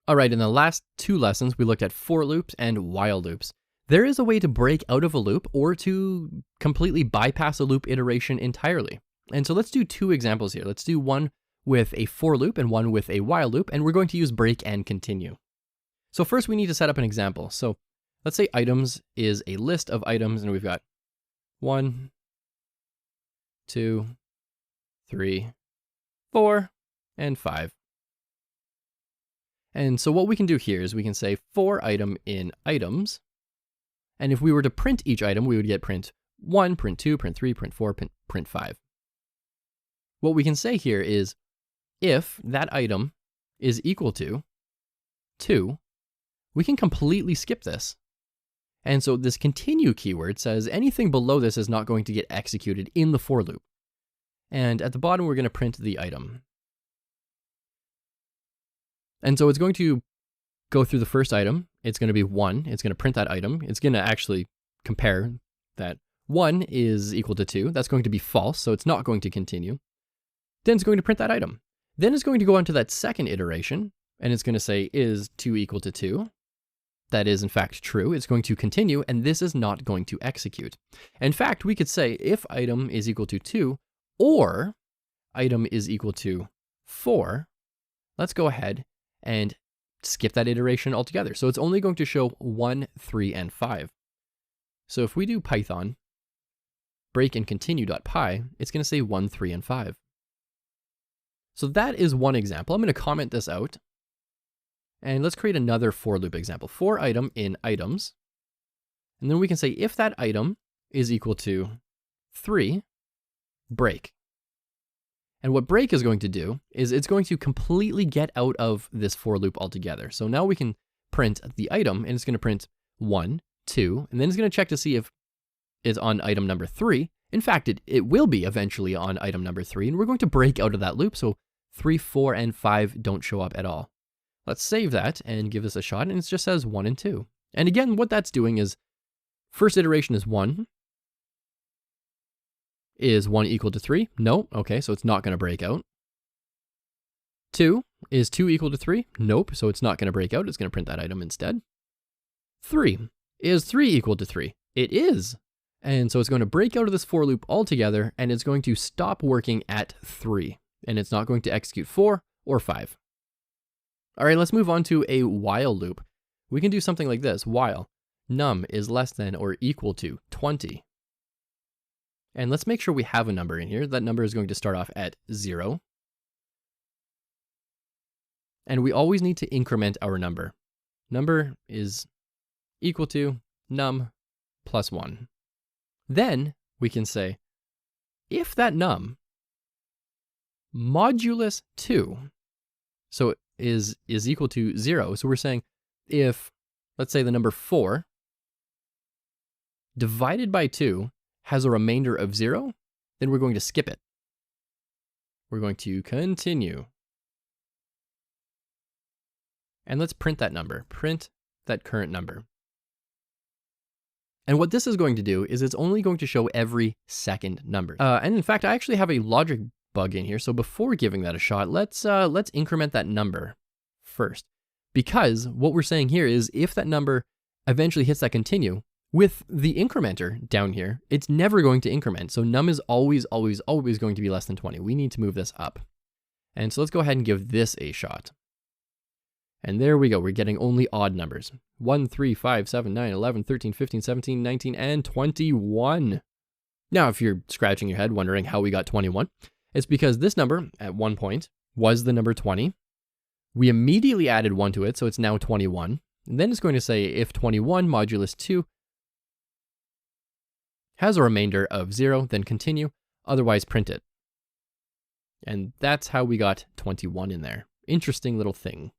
All right, in the last two lessons, we looked at for loops and while loops. There is a way to break out of a loop or to completely bypass a loop iteration entirely. And so let's do two examples here. Let's do one with a for loop and one with a while loop, and we're going to use break and continue. So first we need to set up an example. So let's say items is a list of items, and we've got 1, 2, 3, 4, and 5. And so what we can do here is we can say for item in items. And if we were to print each item, we would get print 1, print 2, print 3, print 4, print 5. What we can say here is if that item is equal to 2, we can completely skip this. And so this continue keyword says anything below this is not going to get executed in the for loop. And at the bottom, we're going to print the item. And so it's going to go through the first item. It's going to be 1. It's going to print that item. It's going to actually compare that 1 is equal to 2. That's going to be false, so it's not going to continue. Then it's going to print that item. Then it's going to go on to that second iteration, and it's going to say is 2 equal to 2. That is in fact true. It's going to continue, and this is not going to execute. In fact, we could say if item is equal to 2 or item is equal to 4, let's go ahead and skip that iteration altogether. So it's only going to show 1, 3, and 5. So if we do Python break and continue.py, it's going to say 1, 3, and 5. So that is one example. I'm going to comment this out. And let's create another for loop example. For item in items. And then we can say if that item is equal to 3, break. And what break is going to do is it's going to completely get out of this for loop altogether. So now we can print the item, and it's going to print 1, 2, and then it's going to check to see if it's on item number 3. In fact, it will be eventually on item number 3, and we're going to break out of that loop, so 3, 4, and 5 don't show up at all. Let's save that and give this a shot, and it just says 1 and 2. And again, what that's doing is first iteration is 1. Is 1 equal to 3? No. Okay, so it's not going to break out. 2, is 2 equal to 3? Nope, so it's not going to break out. It's going to print that item instead. 3, is 3 equal to 3? It is. And so it's going to break out of this for loop altogether, and it's going to stop working at 3. And it's not going to execute 4 or 5. All right, let's move on to a while loop. We can do something like this. While num is less than or equal to 20. And let's make sure we have a number in here. That number is going to start off at 0. And we always need to increment our number. Number is equal to num plus 1. Then we can say, if that num modulus 2, so is equal to 0. So we're saying if, let's say the number 4 divided by 2 has a remainder of 0, then we're going to skip it. We're going to continue. And let's print that number. Print that current number. And what this is going to do is it's only going to show every second number. And in fact, I actually have a logic bug in here. So before giving that a shot, let's increment that number first. Because what we're saying here is if that number eventually hits that continue, with the incrementer down here, it's never going to increment. So num is always, always, always going to be less than 20. We need to move this up. And so let's go ahead and give this a shot. And there we go. We're getting only odd numbers. 1, 3, 5, 7, 9, 11, 13, 15, 17, 19, and 21. Now, if you're scratching your head wondering how we got 21, it's because this number at one point was the number 20. We immediately added 1 to it, so it's now 21. And then it's going to say if 21 modulus 2 has a remainder of 0, then continue, otherwise print it. And that's how we got 21 in there. Interesting little thing.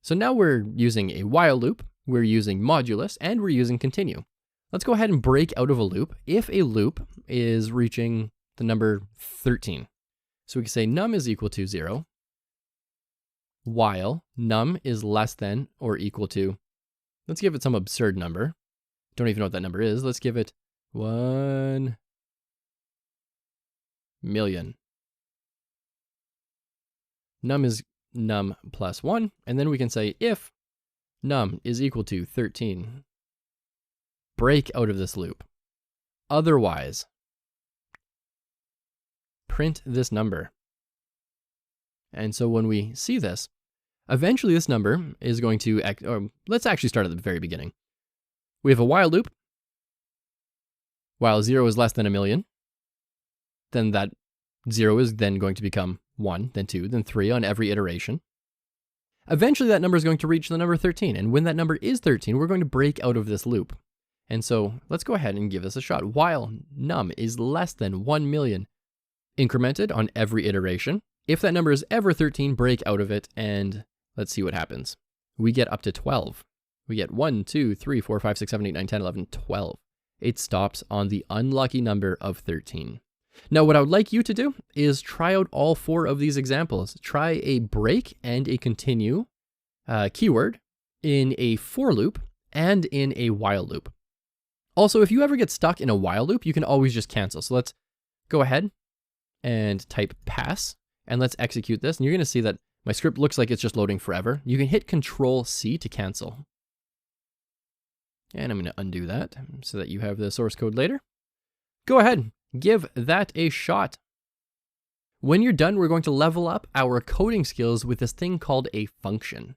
So now we're using a while loop, we're using modulus, and we're using continue. Let's go ahead and break out of a loop if a loop is reaching the number 13. So we can say num is equal to 0, while num is less than or equal to, let's give it some absurd number. Don't even know what that number is. Let's give it 1 million. Num is num plus 1, and then we can say if num is equal to 13, break out of this loop. Otherwise, print this number. And so when we see this, eventually this number is going to, let's actually start at the very beginning. We have a while loop. While 0 is less than 1,000,000, then that 0 is then going to become 1, then 2, then 3 on every iteration. Eventually that number is going to reach the number 13, and when that number is 13, we're going to break out of this loop. And so let's go ahead and give this a shot. While num is less than 1,000,000, incremented on every iteration. If that number is ever 13, break out of it, and let's see what happens. We get up to 12. We get 1, 2, 3, 4, 5, 6, 7, 8, 9, 10, 11, 12. It stops on the unlucky number of 13. Now, what I would like you to do is try out all 4 of these examples. Try a break and a continue keyword in a for loop and in a while loop. Also, if you ever get stuck in a while loop, you can always just cancel. So let's go ahead and type pass, and let's execute this. And you're going to see that my script looks like it's just loading forever. You can hit Control-C to cancel. And I'm going to undo that so that you have the source code later. Go ahead, give that a shot. When you're done, we're going to level up our coding skills with this thing called a function.